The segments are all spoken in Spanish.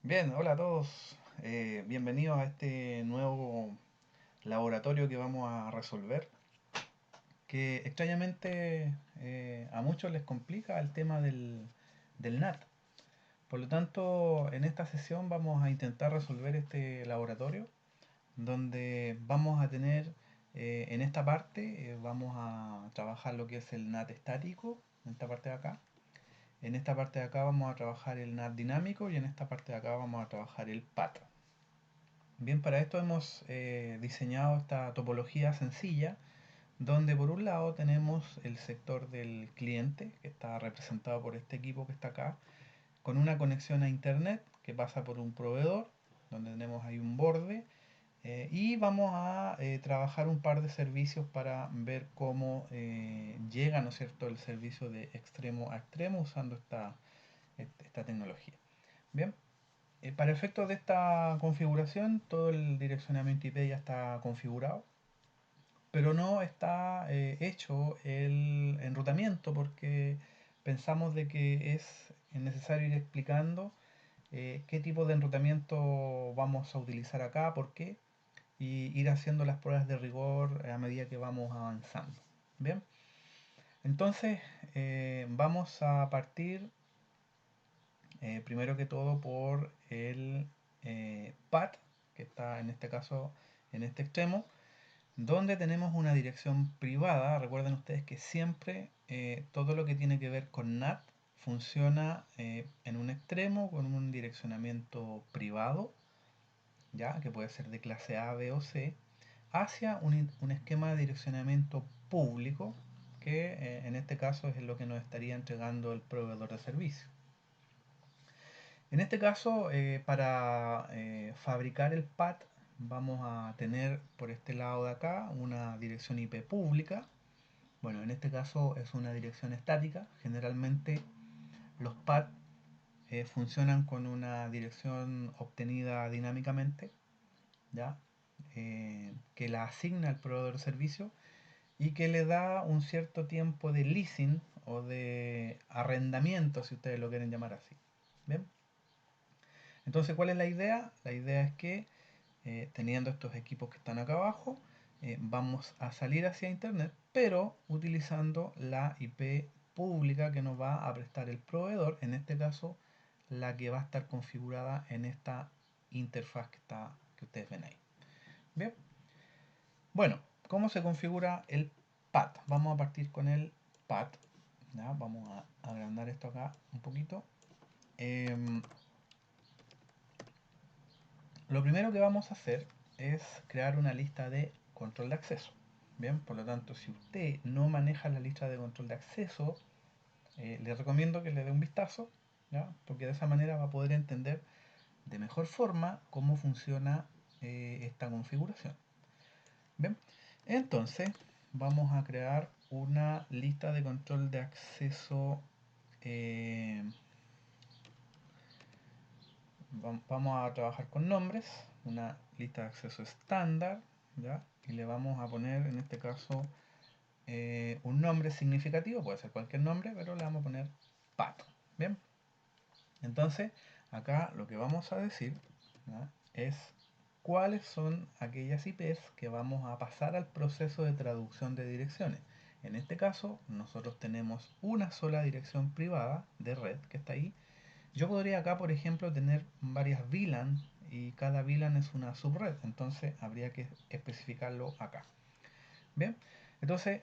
Bien, hola a todos. Bienvenidos a este nuevo laboratorio que vamos a resolver, que extrañamente a muchos les complica el tema del NAT. Por lo tanto, en esta sesión vamos a intentar resolver este laboratorio, donde vamos a tener, en esta parte, vamos a trabajar lo que es el NAT estático, en esta parte de acá. En esta parte de acá vamos a trabajar el NAT dinámico y en esta parte de acá vamos a trabajar el PAT. Bien, para esto hemos diseñado esta topología sencilla, donde por un lado tenemos el sector del cliente, que está representado por este equipo que está acá, con una conexión a internet que pasa por un proveedor, donde tenemos ahí un borde, y vamos a trabajar un par de servicios para ver cómo llega, ¿no es cierto?, el servicio de extremo a extremo usando esta tecnología. Bien, para efectos de esta configuración, todo el direccionamiento IP ya está configurado, pero no está hecho el enrutamiento porque pensamos de que es necesario ir explicando qué tipo de enrutamiento vamos a utilizar acá, por qué, y ir haciendo las pruebas de rigor a medida que vamos avanzando. Bien, entonces vamos a partir primero que todo por el path, que está en este caso en este extremo, donde tenemos una dirección privada. Recuerden ustedes que siempre todo lo que tiene que ver con NAT funciona en un extremo con un direccionamiento privado, ya que puede ser de clase A, B o C, hacia un esquema de direccionamiento público, que en este caso es lo que nos estaría entregando el proveedor de servicio. En este caso, para fabricar el PAT, vamos a tener por este lado de acá una dirección IP pública. Bueno, en este caso es una dirección estática. Generalmente los PAT funcionan con una dirección obtenida dinámicamente, ¿ya? Que la asigna el proveedor de servicio y que le da un cierto tiempo de leasing o de arrendamiento, si ustedes lo quieren llamar así. ¿Bien? Entonces, ¿cuál es la idea? La idea es que teniendo estos equipos que están acá abajo, vamos a salir hacia internet, pero utilizando la IP pública que nos va a prestar el proveedor, en este caso la que va a estar configurada en esta interfaz que ustedes ven ahí. Bien, bueno, ¿cómo se configura el PAT? Vamos a partir con el PAT. ¿Ya? Vamos a agrandar esto acá un poquito. Em, Lo primero que vamos a hacer es crear una lista de control de acceso. Bien, por lo tanto, si usted no maneja la lista de control de acceso, le recomiendo que le dé un vistazo, ¿ya? Porque de esa manera va a poder entender de mejor forma cómo funciona esta configuración. Bien, entonces vamos a crear una lista de control de acceso. eh, Vamos a trabajar con nombres, una lista de acceso estándar, ¿ya? Y le vamos a poner en este caso un nombre significativo, puede ser cualquier nombre, pero le vamos a poner pato. Bien, entonces acá lo que vamos a decir, ¿ya? Es cuáles son aquellas IPs que vamos a pasar al proceso de traducción de direcciones. En este caso, nosotros tenemos una sola dirección privada de red que está ahí. Yo podría acá, por ejemplo, tener varias VLAN y cada VLAN es una subred, entonces habría que especificarlo acá. Bien, entonces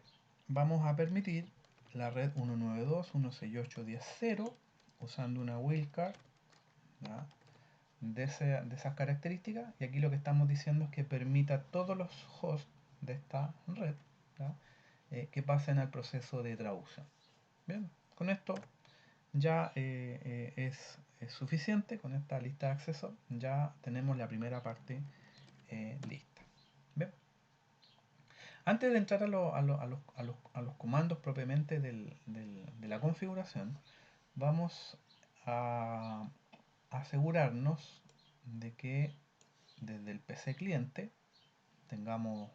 vamos a permitir la red 192.168.10.0 usando una wildcard, ¿ya? De esas características, y aquí lo que estamos diciendo es que permita todos los hosts de esta red, ¿ya? Que pasen al proceso de traducción. Bien, con esto ya es suficiente. Con esta lista de acceso ya tenemos la primera parte lista. ¿Bien? Antes de entrar a los comandos propiamente de la configuración, vamos a asegurarnos de que desde el PC cliente tengamos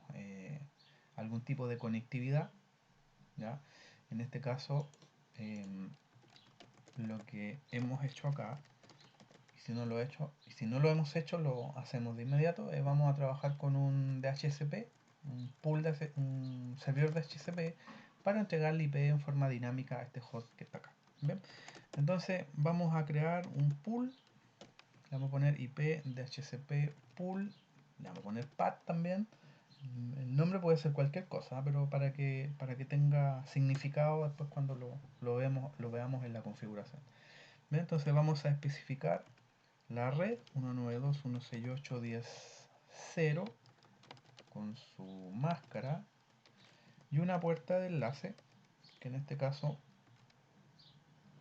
algún tipo de conectividad, ¿ya? En este caso, lo que hemos hecho acá, si no lo he hecho, y si no lo hemos hecho, lo hacemos de inmediato. Vamos a trabajar con un DHCP, un pool un servidor de DHCP para entregar la IP en forma dinámica a este host que está acá. ¿Bien? Entonces vamos a crear un pool, le vamos a poner IP DHCP pool, le vamos a poner path también. El nombre puede ser cualquier cosa, pero para que tenga significado después cuando lo veamos en la configuración. Bien, entonces vamos a especificar la red 192.168.10.0 con su máscara y una puerta de enlace, que en este caso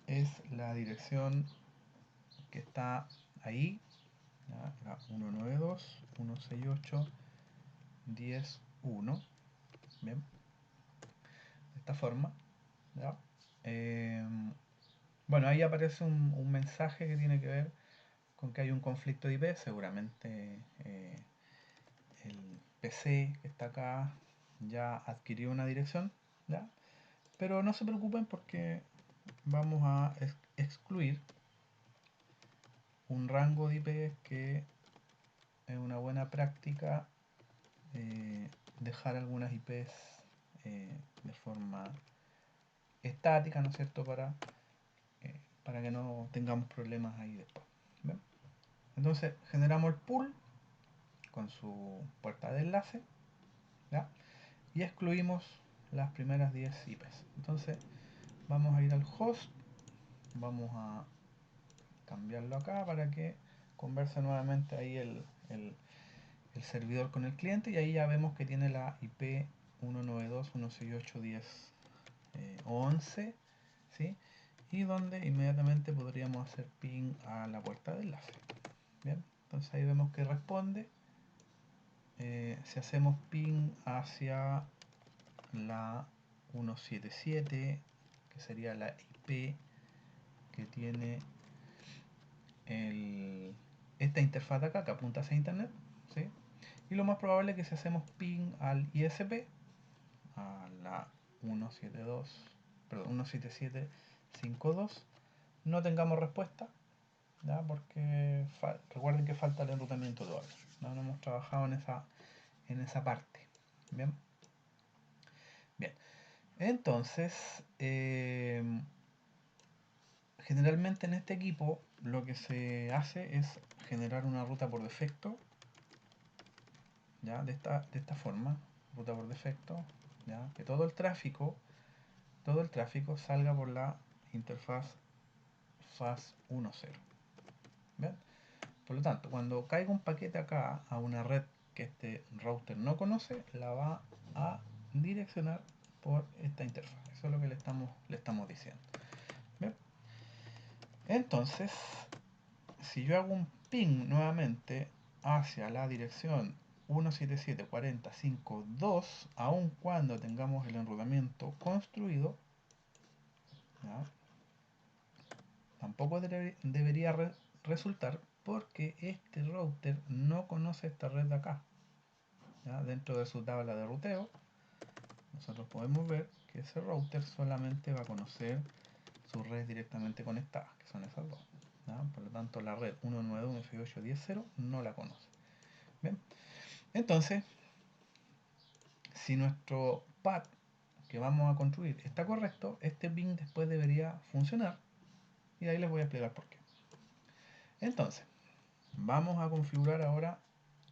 es la dirección que está ahí, la 192.168.10.1. Bien, de esta forma. ¿Ya? Eh, bueno, ahí aparece un mensaje que tiene que ver con que hay un conflicto de IP. Seguramente el PC que está acá ya adquirió una dirección, ¿ya? Pero no se preocupen porque vamos a excluir un rango de IP que es una buena práctica, dejar algunas IPs de forma estática, ¿no es cierto? Para que no tengamos problemas ahí después. ¿Ven? Entonces generamos el pool con su puerta de enlace, ¿ya? Y excluimos las primeras 10 IPs. Entonces vamos a ir al host, vamos a cambiarlo acá para que converse nuevamente ahí el servidor con el cliente, y ahí ya vemos que tiene la IP 192.168.10.11, ¿sí? Y donde inmediatamente podríamos hacer ping a la puerta de enlace. Bien, entonces ahí vemos que responde. Si hacemos ping hacia la 177, que sería la IP que tiene esta interfaz de acá, que apunta hacia internet, ¿sí? Y lo más probable es que si hacemos ping al ISP, a la 172, perdón, 177.52, no tengamos respuesta, ¿ya? Porque recuerden que falta el enrutamiento todavía, no hemos trabajado en esa parte. Bien, bien. Entonces, generalmente en este equipo lo que se hace es generar una ruta por defecto, ¿ya? De esta forma, ruta por defecto, ¿ya? Que todo el tráfico salga por la interfaz FAS10. ¿Ven? Por lo tanto, cuando caiga un paquete acá a una red que este router no conoce, la va a direccionar por esta interfaz. Eso es lo que le estamos diciendo. ¿Ven? Entonces, si yo hago un ping nuevamente hacia la dirección 177.40.5.2, aun cuando tengamos el enrutamiento construido, ¿ya? Tampoco debería resultar, porque este router no conoce esta red de acá, ¿ya? Dentro de su tabla de ruteo nosotros podemos ver que ese router solamente va a conocer sus redes directamente conectadas, que son esas dos, ¿ya? Por lo tanto la red 192.168.10.0 no la conoce. ¿Bien? Entonces, si nuestro path que vamos a construir está correcto, este ping después debería funcionar, y ahí les voy a explicar por qué. Entonces, vamos a configurar ahora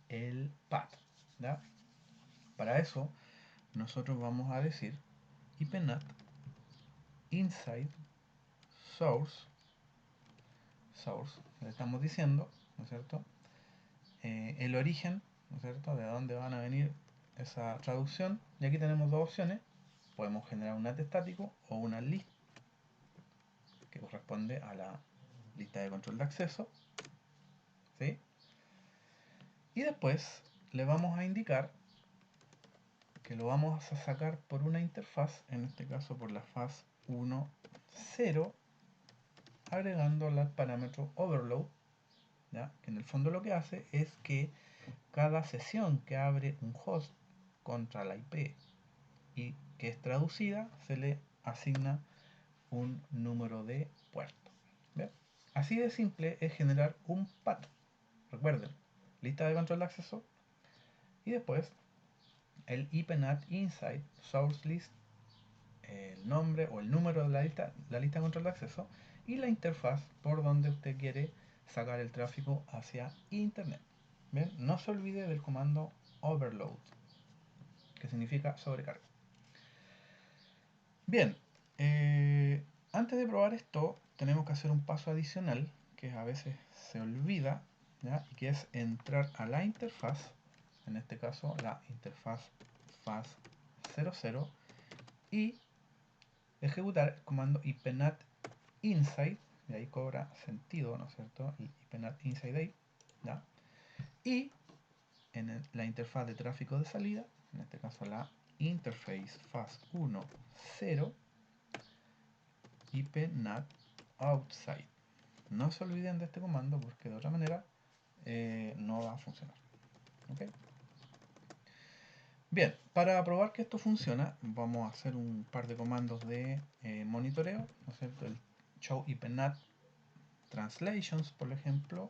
el path, ¿ya? Para eso nosotros vamos a decir ipnat inside source, le estamos diciendo, ¿no es cierto? El origen, ¿no es cierto? De dónde van a venir esa traducción. Y aquí tenemos dos opciones: podemos generar un NAT estático o una list que corresponde a la lista de control de acceso, ¿sí? Y después le vamos a indicar que lo vamos a sacar por una interfaz, en este caso por la faz 1.0, agregándole al parámetro overload, ¿ya? Que en el fondo lo que hace es que cada sesión que abre un host contra la IP y que es traducida, se le asigna un número de puerto. ¿Bien? Así de simple es generar un path. Recuerden, lista de control de acceso y después el IPNAT inside source list, el nombre o el número de la lista de control de acceso y la interfaz por donde usted quiere sacar el tráfico hacia internet. ¿Bien? No se olvide del comando overload, que significa sobrecarga. Bien, antes de probar esto tenemos que hacer un paso adicional que a veces se olvida, ¿ya? Y que es entrar a la interfaz, en este caso la interfaz faz00, y ejecutar el comando ipnat inside, y ahí cobra sentido, ¿no es cierto? El ipnat inside ahí, ¿ya? Y en la interfaz de tráfico de salida, en este caso la interface faz10, ipnat outside. No se olviden de este comando porque de otra manera no va a funcionar. ¿Okay? Bien, para probar que esto funciona, vamos a hacer un par de comandos de monitoreo, ¿no es cierto? El show ipnat translations, por ejemplo,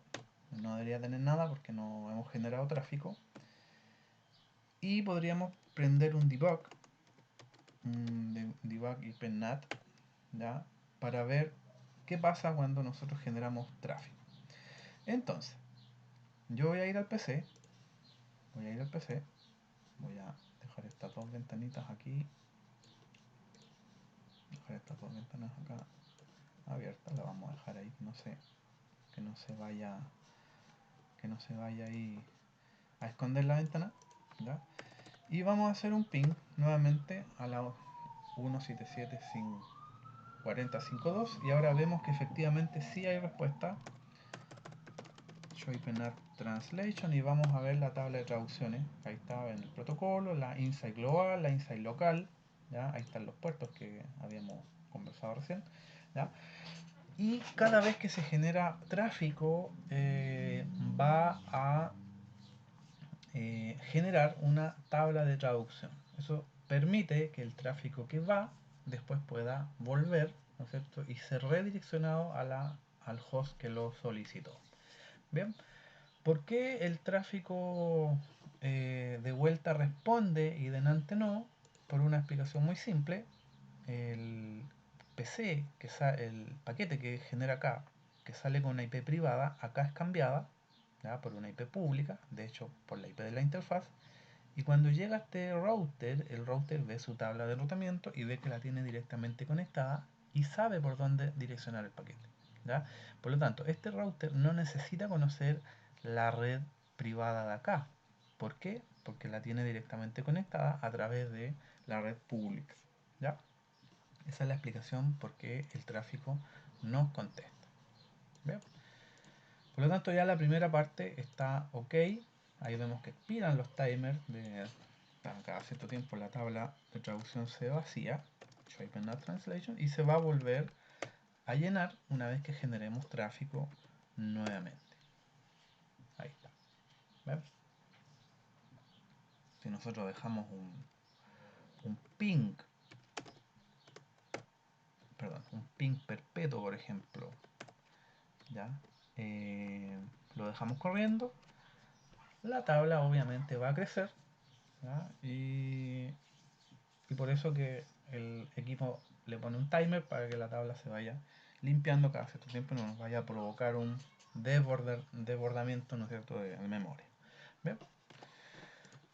no debería tener nada porque no hemos generado tráfico. Y podríamos prender un debug ipnat, ¿ya? Para ver qué pasa cuando nosotros generamos tráfico. Entonces, yo voy a ir al PC, voy a dejar estas dos ventanitas aquí, dejar estas dos ventanas acá abiertas, la vamos a dejar ahí, que no se vaya, que no se vaya ahí a esconder la ventana, ¿ya? Y vamos a hacer un ping nuevamente a la 177.40.5.2 y ahora vemos que efectivamente sí hay respuesta. Show ipnat translation y vamos a ver la tabla de traducciones. Ahí está en el protocolo, la inside global, la inside local, ¿ya? Ahí están los puertos que habíamos conversado recién, ¿ya? Y cada vez que se genera tráfico va a generar una tabla de traducción. Eso permite que el tráfico que va después pueda volver, ¿no es cierto? Y ser redireccionado al host que lo solicitó. Bien, ¿por qué el tráfico de vuelta responde y delante no? Por una explicación muy simple. El PC, el paquete que genera acá, que sale con una IP privada, acá es cambiada, ¿ya? Por una IP pública, de hecho por la IP de la interfaz. Y cuando llega a este router, el router ve su tabla de enrutamiento y ve que la tiene directamente conectada y sabe por dónde direccionar el paquete, ¿ya? Por lo tanto, este router no necesita conocer la red privada de acá. ¿Por qué? Porque la tiene directamente conectada a través de la red pública, ¿ya? Esa es la explicación por qué el tráfico no contesta. ¿Bien? Por lo tanto, ya la primera parte está ok. Ahí vemos que expiran los timers de cada cierto tiempo la tabla de traducción se vacía, translation, y se va a volver a llenar una vez que generemos tráfico nuevamente. Ahí está. ¿Ven? Si nosotros dejamos un ping, un ping perpetuo, por ejemplo, ¿ya? Lo dejamos corriendo, la tabla obviamente va a crecer, ¿ya? Y por eso que el equipo le pone un timer para que la tabla se vaya limpiando cada cierto tiempo y no nos vaya a provocar un desbordamiento, ¿no es cierto?, de memoria. ¿Bien?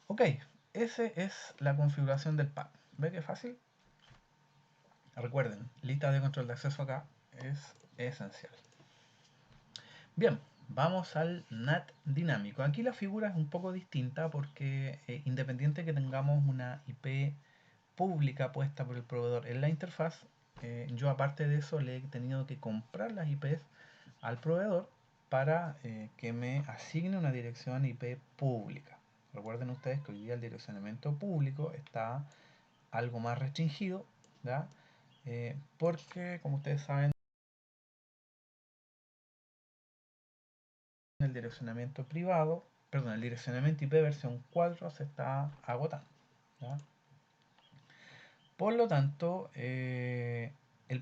Ok, esa es la configuración del path. ¿Ve qué fácil? Recuerden, lista de control de acceso acá es esencial. Bien, vamos al NAT dinámico. Aquí la figura es un poco distinta porque independiente que tengamos una IP pública puesta por el proveedor en la interfaz, yo aparte de eso le he tenido que comprar las IPs al proveedor para que me asigne una dirección IP pública. Recuerden ustedes que hoy día el direccionamiento público está algo más restringido, ¿ya? Porque como ustedes saben el direccionamiento privado, perdón, el direccionamiento IP versión 4 se está agotando, ¿ya? Por lo tanto, el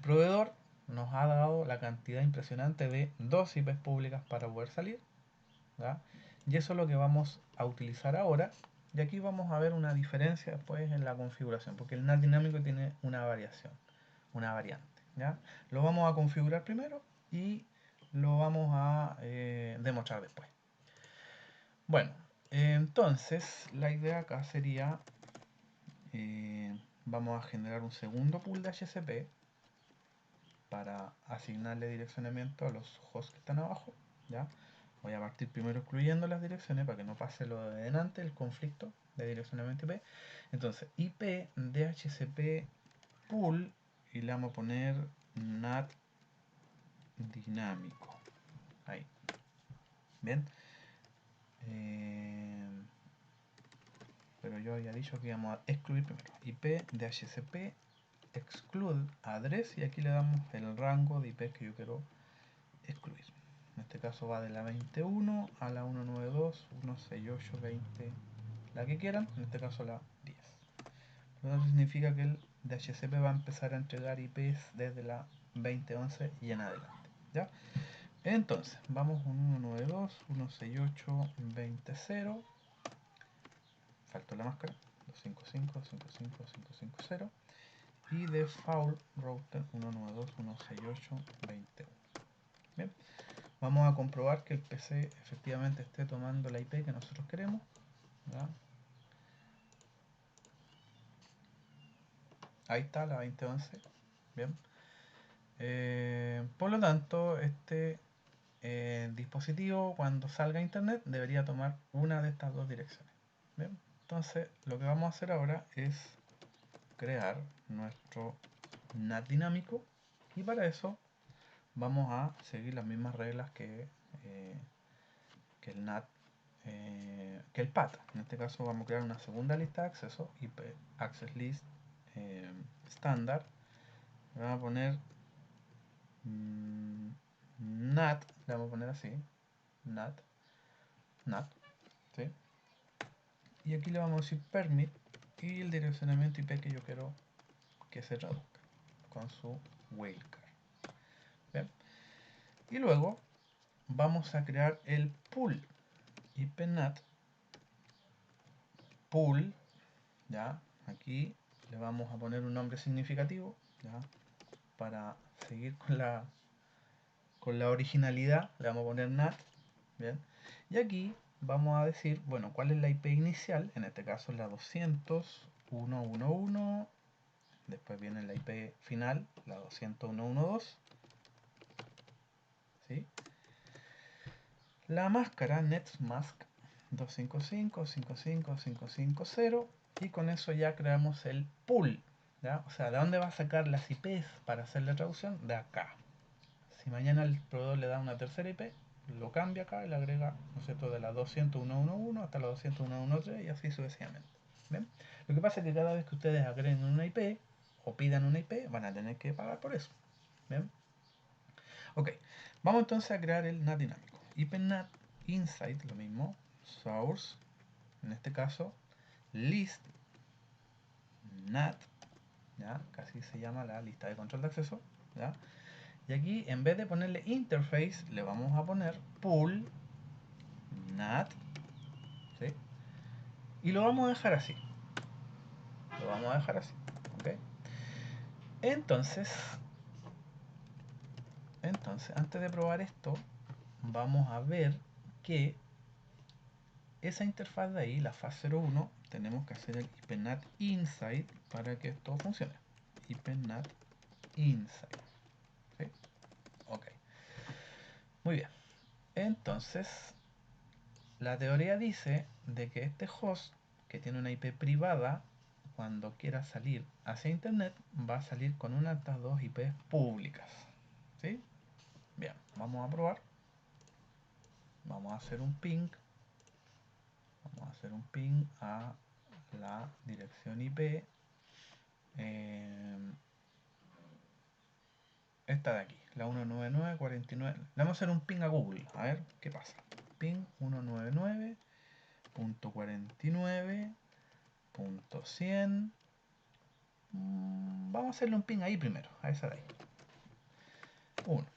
proveedor nos ha dado la cantidad impresionante de 2 IPs públicas para poder salir, ¿ya? Y eso es lo que vamos a utilizar ahora. Y aquí vamos a ver una diferencia después en la configuración, porque el NAT dinámico tiene una variación, una variante, ¿ya? Lo vamos a configurar primero y lo vamos a demostrar después. Bueno, entonces la idea acá sería, vamos a generar un segundo pool de HCP para asignarle direccionamiento a los hosts que están abajo, ¿ya? Voy a partir primero excluyendo las direcciones para que no pase lo de delante, el conflicto de direccionamiento IP. Entonces, IP DHCP pool y le vamos a poner NAT dinámico. Ahí. Bien. Pero yo había dicho que íbamos a excluir primero. IP DHCP exclude address y aquí le damos el rango de IP que yo quiero excluir. En este caso va de la 21 a la 192.168.20, la que quieran, en este caso la 10. Por lo tanto significa que el DHCP va a empezar a entregar IPs desde la 2011 y en adelante, ¿ya? Entonces, vamos con 192.168.20.0, faltó la máscara, 255.255.550 y default router 192.168.20.1. Bien. Vamos a comprobar que el PC efectivamente esté tomando la IP que nosotros queremos, ¿ya? Ahí está la 2011. Bien. Por lo tanto, este dispositivo cuando salga a internet debería tomar una de estas dos direcciones. Bien. Entonces lo que vamos a hacer ahora es crear nuestro NAT dinámico y para eso vamos a seguir las mismas reglas que el NAT, que el PAT. En este caso vamos a crear una segunda lista de acceso, IP Access List estándar. Le vamos a poner NAT, le vamos a poner así, NAT, ¿sí? Y aquí le vamos a decir permit y el direccionamiento IP que yo quiero que se traduzca con su wildcard. ¿Bien? Y luego vamos a crear el pool IPNAT pool, ¿ya? Aquí le vamos a poner un nombre significativo, ¿ya? Para seguir con la originalidad, le vamos a poner NAT, ¿bien? Y aquí vamos a decir, bueno, cuál es la IP inicial, en este caso la 200.1.1.1, después viene la IP final, la 200.1.1.2, ¿sí? La máscara netmask 255.55.550 y con eso ya creamos el pool, ¿ya? O sea, ¿de dónde va a sacar las IPs para hacer la traducción? De acá. Si mañana el proveedor le da una tercera IP, lo cambia acá y le agrega, ¿no es cierto?, de la 201.1.1 hasta la 201.1.3 y así sucesivamente. ¿Bien? Lo que pasa es que cada vez que ustedes agreguen una IP o pidan una IP, van a tener que pagar por eso. ¿Bien? Ok, vamos entonces a crear el NAT dinámico. IPNAT inside, lo mismo, source, en este caso, list NAT, ¿ya? Casi se llama la lista de control de acceso, ¿ya? Y aquí, en vez de ponerle interface, le vamos a poner pool NAT, ¿sí? Y lo vamos a dejar así. Lo vamos a dejar así, ¿ok? Entonces, antes de probar esto, vamos a ver que esa interfaz de ahí, la faz 01, tenemos que hacer el IPNAT inside para que esto funcione. IPNAT inside, ¿sí? Ok, muy bien. Entonces, la teoría dice de que este host que tiene una IP privada, cuando quiera salir hacia internet, va a salir con una de estas dos IPs públicas, ¿sí? Bien, vamos a probar. Vamos a hacer un ping. Vamos a hacer un ping a la dirección IP. Esta de aquí, la 199.49. Le vamos a hacer un ping a Google. A ver qué pasa. Ping 199.49.100. Vamos a hacerle un ping ahí primero, a esa de ahí. 1. No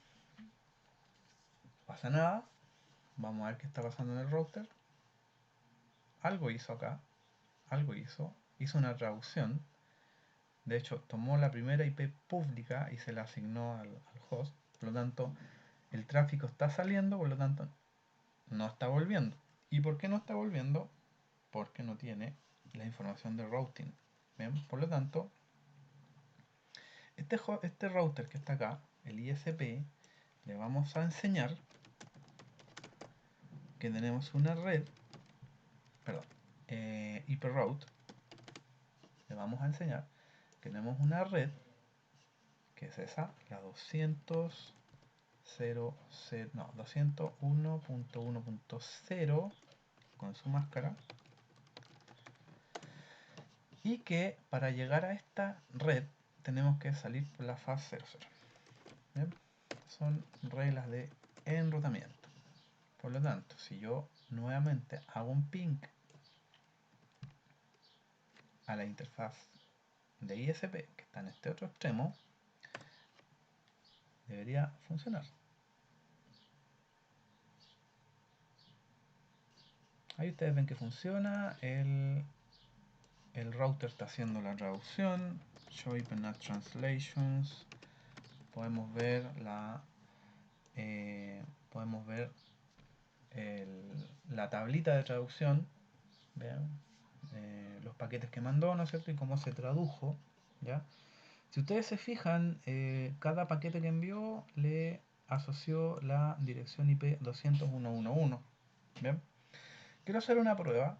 pasa nada. Vamos a ver qué está pasando en el router. Algo hizo acá. Algo hizo. Hizo una traducción. De hecho, tomó la primera IP pública y se la asignó al host. Por lo tanto, el tráfico está saliendo, por lo tanto, no está volviendo. ¿Y por qué no está volviendo? Porque no tiene la información de routing. ¿Bien? Por lo tanto, este router que está acá, el ISP, le vamos a enseñar que tenemos una red, perdón, IP route, le vamos a enseñar que tenemos una red, que es esa, la 201.1.0 con su máscara, y que para llegar a esta red tenemos que salir por la fase 00. ¿Bien? Son reglas de enrutamiento. Por lo tanto, si yo nuevamente hago un ping a la interfaz de ISP que está en este otro extremo, debería funcionar. Ahí ustedes ven que funciona. El router está haciendo la traducción. Show IPNAT Translations. Podemos ver la tablita de traducción. ¿Vean? Los paquetes que mandó, ¿no es cierto? Y cómo se tradujo. ¿Ya? Si ustedes se fijan, cada paquete que envió le asoció la dirección IP 200.1.1.1. ¿Bien? Quiero hacer una prueba.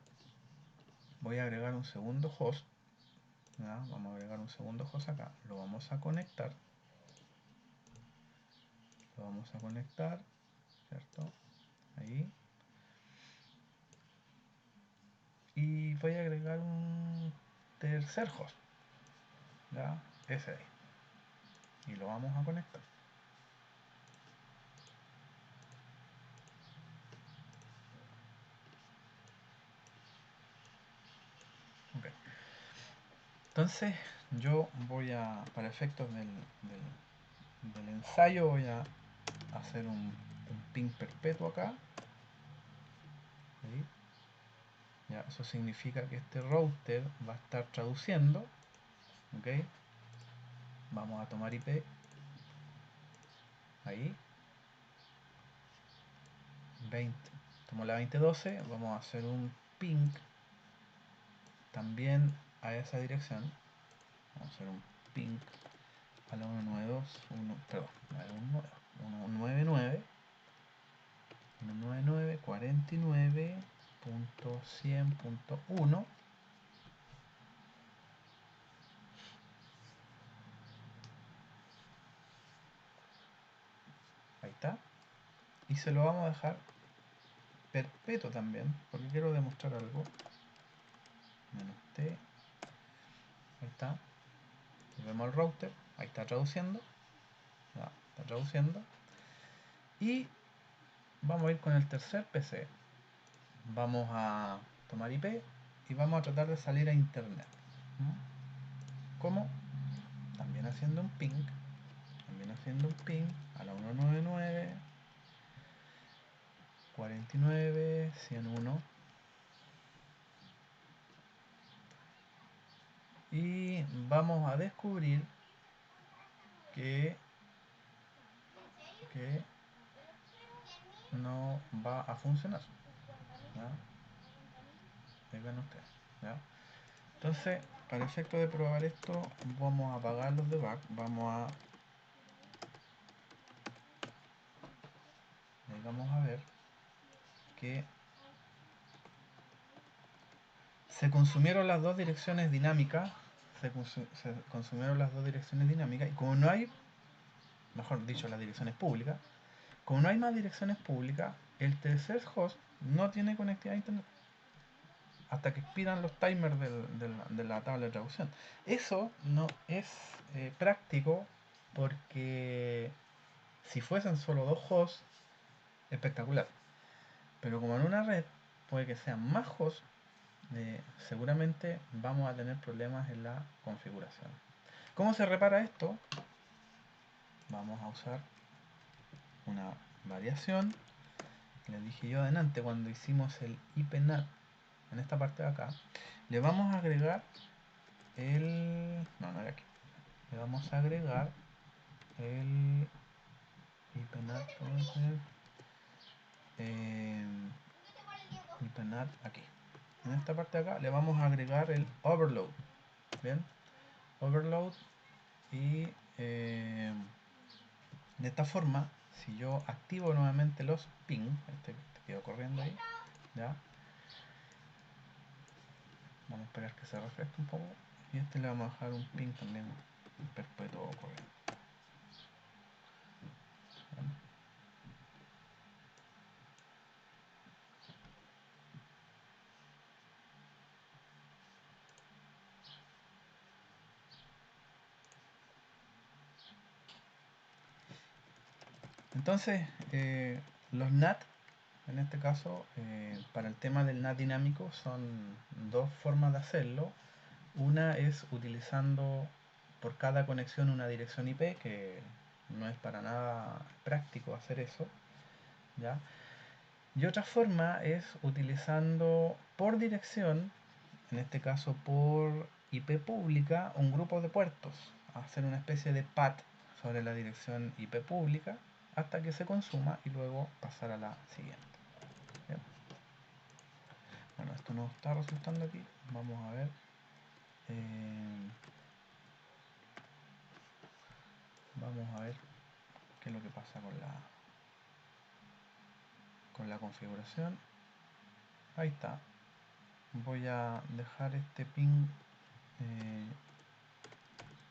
Voy a agregar un segundo host. ¿Ya? Vamos a agregar un segundo host acá. Lo vamos a conectar. ¿Cierto? Ahí. Y voy a agregar un tercer host. ¿Ya? Ese ahí. Y lo vamos a conectar. Okay. Entonces yo voy a, para efectos del ensayo, voy a hacer un ping perpetuo acá. ¿Sí? Ya, eso significa que este router va a estar traduciendo. ¿Okay? Vamos a tomar IP. Ahí. 20. Tomo la 2012. Vamos a hacer un ping también a esa dirección. Vamos a hacer un ping a la 192. Perdón, 199. 199.49.100.1. Ahí está. Y se lo vamos a dejar perpetuo también, porque quiero demostrar algo. Menos T. Ahí está. Vemos el router. Ahí está traduciendo. Ya, está traduciendo. Y vamos a ir con el tercer PC. Vamos a tomar IP y vamos a tratar de salir a internet. ¿Cómo? También haciendo un ping. A la 199. 49, 101. Y vamos a descubrir que no va a funcionar. ¿Ya? Vean ustedes. ¿Ya? Entonces, para efecto de probar esto, vamos a apagar los debug. Vamos a ver que se consumieron las dos direcciones dinámicas. Se consumieron las dos direcciones dinámicas. Y como no hay, mejor dicho, las direcciones públicas, como no hay más direcciones públicas, el tercer host no tiene conectividad a internet hasta que expiran los timers de la tabla de traducción. Eso no es práctico, porque si fuesen solo dos hosts, espectacular. Pero como en una red puede que sean más hosts, seguramente vamos a tener problemas en la configuración. ¿Cómo se repara esto? Vamos a usar una variación. Les dije yo adelante cuando hicimos el IPNAT, en esta parte de acá, le vamos a agregar el... no, no era aquí. Le vamos a agregar el IPNAT, IPNAT aquí. En esta parte de acá le vamos a agregar el overload. Bien, overload y de esta forma, si yo activo nuevamente los ping, este quedó corriendo ahí, ya, vamos a esperar que se refresque un poco y este le vamos a dejar un ping también perpetuo corriendo. Entonces, los NAT, en este caso, para el tema del NAT dinámico, son dos formas de hacerlo. Una es utilizando por cada conexión una dirección IP, que no es para nada práctico hacer eso, ¿ya? Y otra forma es utilizando por dirección, en este caso por IP pública, un grupo de puertos, hacer una especie de PAT sobre la dirección IP pública hasta que se consuma y luego pasar a la siguiente. ¿Bien? Bueno, esto no está resultando aquí, vamos a ver. Vamos a ver qué es lo que pasa con la configuración. Ahí está. Voy a dejar este ping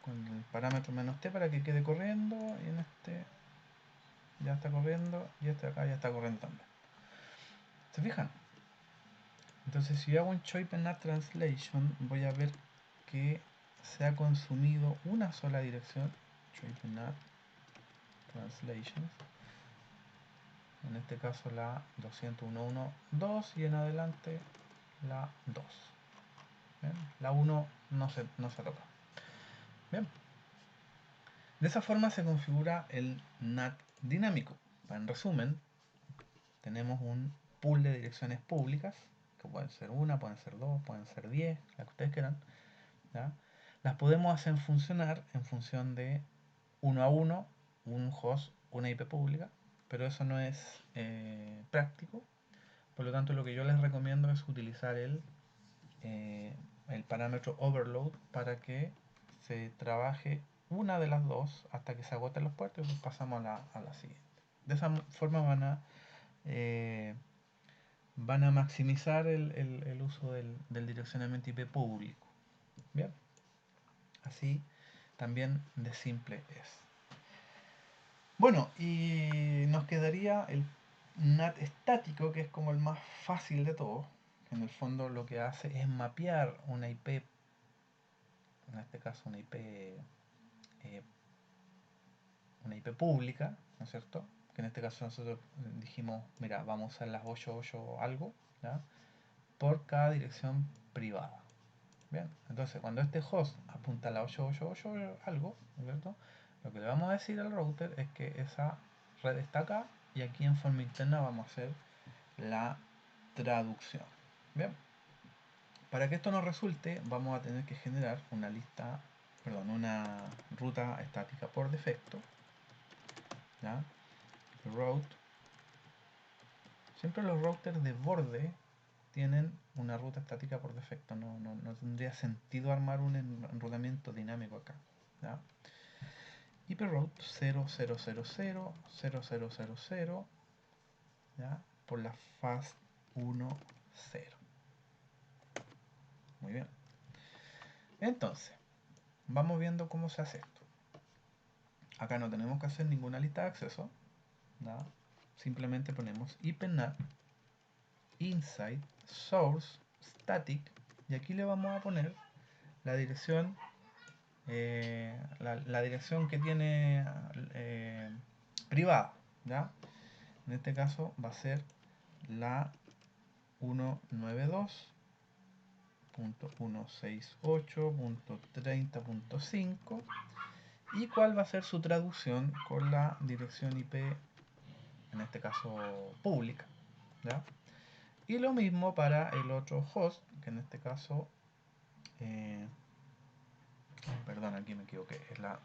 con el parámetro "-t" para que quede corriendo, y en este ya está corriendo y este de acá ya está corriendo también. ¿Se fijan? Entonces si yo hago un choipenat translation, voy a ver que se ha consumido una sola dirección, choipenat translations, en este caso la 201.1.2 y en adelante la 2. ¿Bien? La 1 no se toca. Bien. De esa forma se configura el NAT dinámico. En resumen, tenemos un pool de direcciones públicas, que pueden ser una, pueden ser dos, pueden ser 10, las que ustedes quieran, ¿ya? Las podemos hacer funcionar en función de uno a uno, un host, una IP pública, pero eso no es práctico. Por lo tanto, lo que yo les recomiendo es utilizar el parámetro overload para que se trabaje una de las dos hasta que se agoten los puertos y pasamos a la siguiente. De esa forma van a maximizar el uso del direccionamiento IP público. Bien, así también de simple es. Bueno, y nos quedaría el NAT estático, que es como el más fácil de todos. En el fondo lo que hace es mapear una IP, en este caso una IP pública, ¿no es cierto? Que en este caso nosotros dijimos, mira, vamos a usar las 88 algo, ¿ya? Por cada dirección privada. Bien, entonces cuando este host apunta a la 888 algo, ¿no es cierto? Lo que le vamos a decir al router es que esa red está acá y aquí en forma interna vamos a hacer la traducción. Bien, para que esto nos resulte vamos a tener que generar una una ruta estática por defecto, ¿ya? Route. Siempre los routers de borde tienen una ruta estática por defecto, no tendría sentido armar un enrutamiento dinámico acá, ¿ya? IProute 0000 ¿ya? Por la fast 10. Muy bien. Entonces, vamos viendo cómo se hace esto. Acá no tenemos que hacer ninguna lista de acceso, ¿ya? Simplemente ponemos IPNAT inside source static y aquí le vamos a poner la dirección la dirección que tiene privada, ¿ya? En este caso va a ser la 192.168.30.5 y cuál va a ser su traducción con la dirección IP en este caso pública, ¿ya? Y lo mismo para el otro host, que en este caso, perdón, aquí me equivoqué, es la,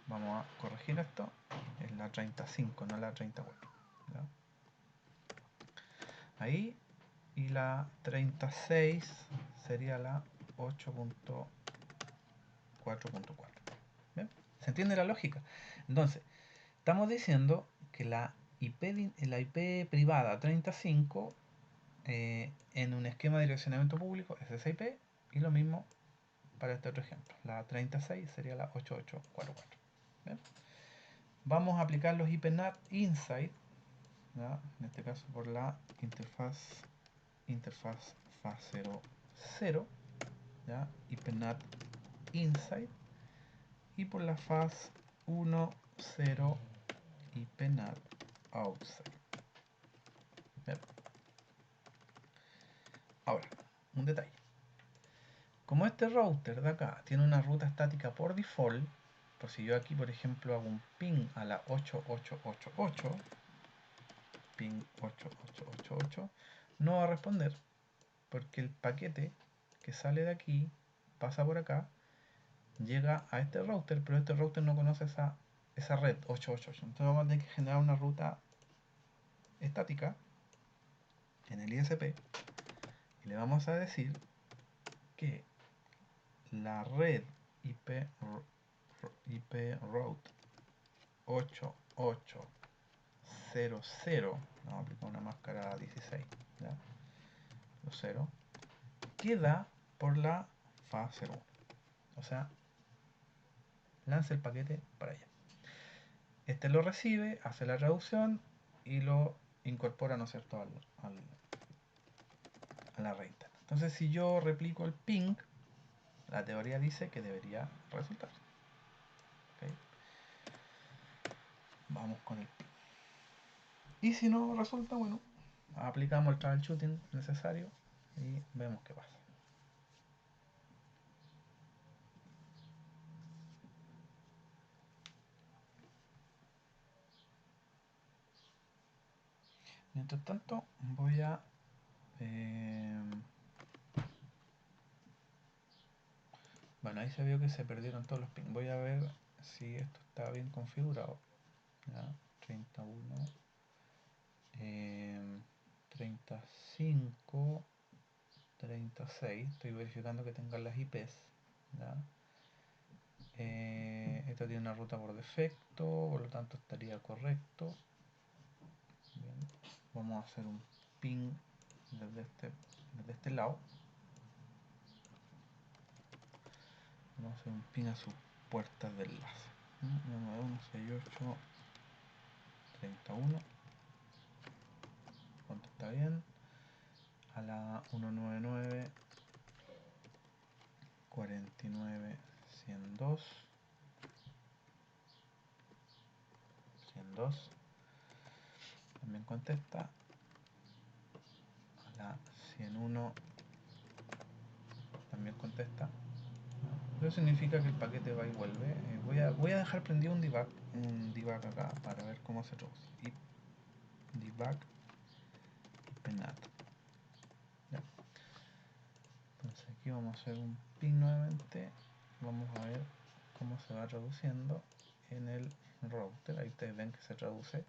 vamos a corregir esto, es la 35, no la 34, ¿ya? Ahí, y la 36 sería la 8.4.4. ¿Bien? ¿Se entiende la lógica? Entonces, estamos diciendo que la IP privada 35 en un esquema de direccionamiento público es esa IP, y lo mismo para este otro ejemplo. La 36 sería la 8844. ¿Bien? Vamos a aplicar los IPNAT inside, ¿ya? En este caso por la interfaz FAS00, ¿ya? IPNAT inside, y por la FAS10 IPNAT outside. ¿Bien? Ahora, un detalle. Como este router de acá tiene una ruta estática por default, por si yo aquí por ejemplo hago un ping a la 8888, ping 8888, no va a responder porque el paquete que sale de aquí, pasa por acá, llega a este router, pero este router no conoce esa red 888. Entonces vamos a tener que generar una ruta estática en el ISP y le vamos a decir que la red IP route 8800, vamos a aplicar una máscara 16, ¿ya? Los 0, queda por la fase 01. O sea, lanza el paquete para allá. Este lo recibe, hace la traducción y lo incorpora, ¿no es cierto?, a la red interna. Entonces, si yo replico el ping, la teoría dice que debería resultar. ¿Okay? Vamos con el ping. Y si no resulta, bueno, aplicamos el troubleshooting necesario y vemos qué pasa. Mientras tanto, voy a bueno, ahí se vio que se perdieron todos los pings. Voy a ver si esto está bien configurado. ¿Ya? 31, 35, 36. Estoy verificando que tengan las IPs. ¿Ya? Esto tiene una ruta por defecto, por lo tanto estaría correcto. Bien. Vamos a hacer un ping desde este lado. Vamos a hacer un ping a sus puertas de enlace. 192.168.31. 31. ¿Cuánto está bien? A la 199.49.102. 102. También contesta. A la 101 también contesta. Eso significa que el paquete va y vuelve. Voy a dejar prendido un debug acá para ver cómo se traduce. Y debug penat. ¿Ya? Entonces aquí vamos a hacer un ping nuevamente. Vamos a ver cómo se va traduciendo en el router. Ahí ustedes ven que se traduce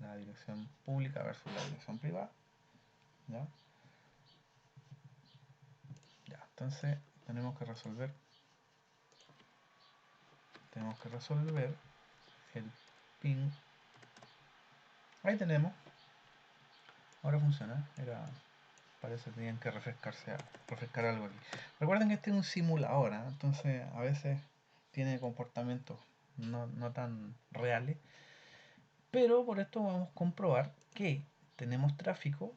la dirección pública versus la dirección privada. ¿Ya? Ya, entonces tenemos que resolver el ping. Ahí tenemos. Ahora funciona. Parece que tenían que refrescar algo aquí. Recuerden que este es un simulador, ¿eh? Entonces a veces tiene comportamientos no tan reales. Pero por esto vamos a comprobar que tenemos tráfico,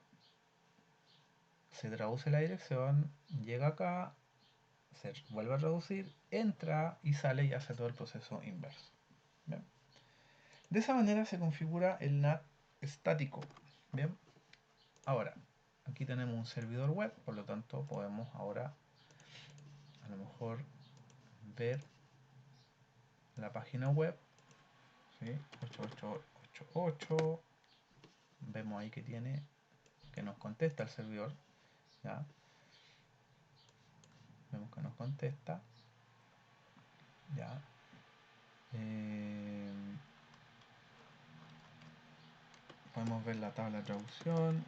se traduce la dirección, llega acá, se vuelve a traducir, entra y sale y hace todo el proceso inverso. ¿Bien? De esa manera se configura el NAT estático. Bien, ahora aquí tenemos un servidor web, por lo tanto podemos ahora a lo mejor ver la página web, ¿sí? 888. Vemos ahí que tiene, que nos contesta el servidor. ¿Ya? Vemos que nos contesta. ¿Ya? Podemos ver la tabla de traducción.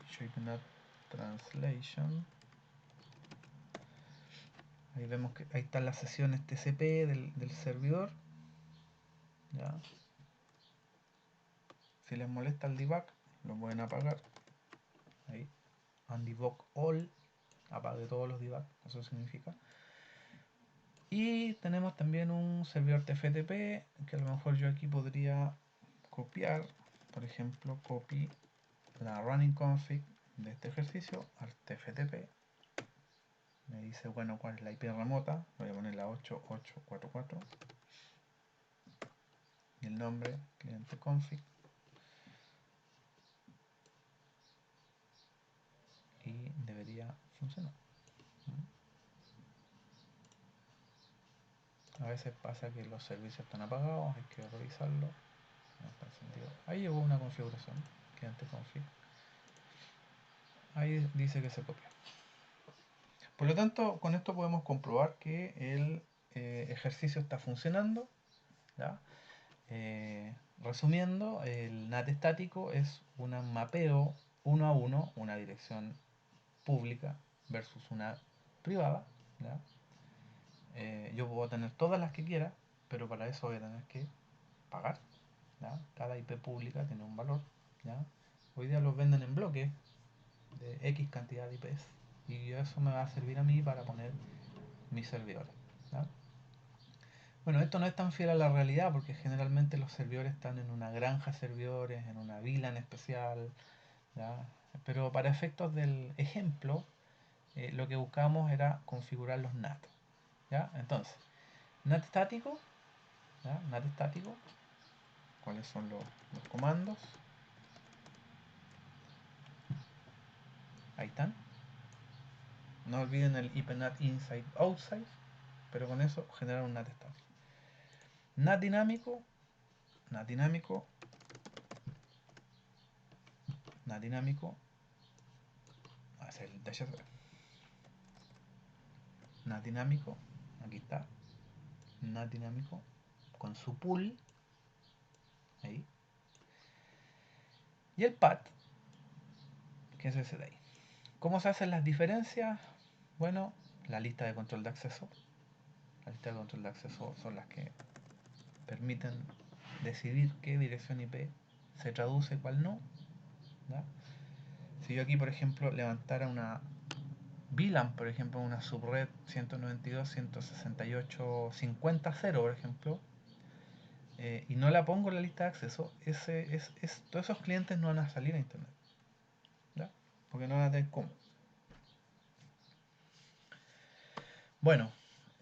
ShapeNet Translation. Ahí vemos que ahí están las sesiones TCP del servidor. ¿Ya? Si les molesta el debug, lo pueden apagar. Ahí. Undebug all. Apague todos los debug. Eso significa. Y tenemos también un servidor TFTP que a lo mejor yo aquí podría copiar. Por ejemplo, copy la running config de este ejercicio al TFTP. Me dice, bueno, cuál es la IP remota. Voy a poner la 8844. Y el nombre, cliente config. Y debería funcionar. A veces pasa que los servicios están apagados, hay que revisarlo. No está encendido. Ahí llegó una configuración, cliente config. Ahí dice que se copió. Por lo tanto, con esto podemos comprobar que el ejercicio está funcionando. ¿Ya? Resumiendo, el NAT estático es un mapeo uno a uno, una dirección pública versus una privada. ¿Ya? Yo puedo tener todas las que quiera, pero para eso voy a tener que pagar. ¿Ya? Cada IP pública tiene un valor. ¿Ya? Hoy día los venden en bloques de X cantidad de IPs y eso me va a servir a mí para poner mis servidores. ¿Ya? Bueno, esto no es tan fiel a la realidad porque generalmente los servidores están en una granja de servidores, en una vila en especial. ¿Ya? Pero para efectos del ejemplo, lo que buscamos era configurar los NAT. ¿Ya? Entonces, NAT estático, ¿ya? NAT estático, ¿cuáles son los comandos? Ahí están. No olviden el IPNAT inside outside, pero con eso generar un NAT estático. NAT dinámico, NAT dinámico, NAT dinámico, va a ser el dash NAT dinámico, aquí está, NAT dinámico con su pool, ahí, y el path, que es ese de ahí. ¿Cómo se hacen las diferencias? Bueno, la lista de control de acceso. La lista de control de acceso son las que permiten decidir qué dirección IP se traduce, cuál no. ¿Ya? Si yo aquí, por ejemplo, levantara una VLAN, por ejemplo, una subred 192.168.50.0, por ejemplo, y no la pongo en la lista de acceso, todos esos clientes no van a salir a internet. ¿Ya? Porque no van a tener cómo. Bueno,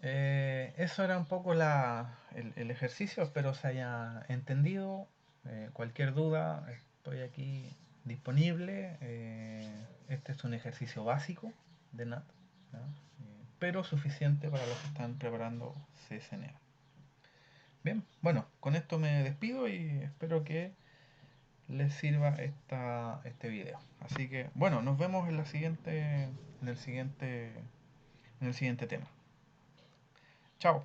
eso era un poco el ejercicio, espero se haya entendido. Cualquier duda, estoy aquí disponible. Este es un ejercicio básico de NAT, ¿ya? Pero suficiente para los que están preparando CSNA. Bien, bueno, con esto me despido y espero que les sirva este video. Así que, bueno, nos vemos en en el siguiente tema. Chao.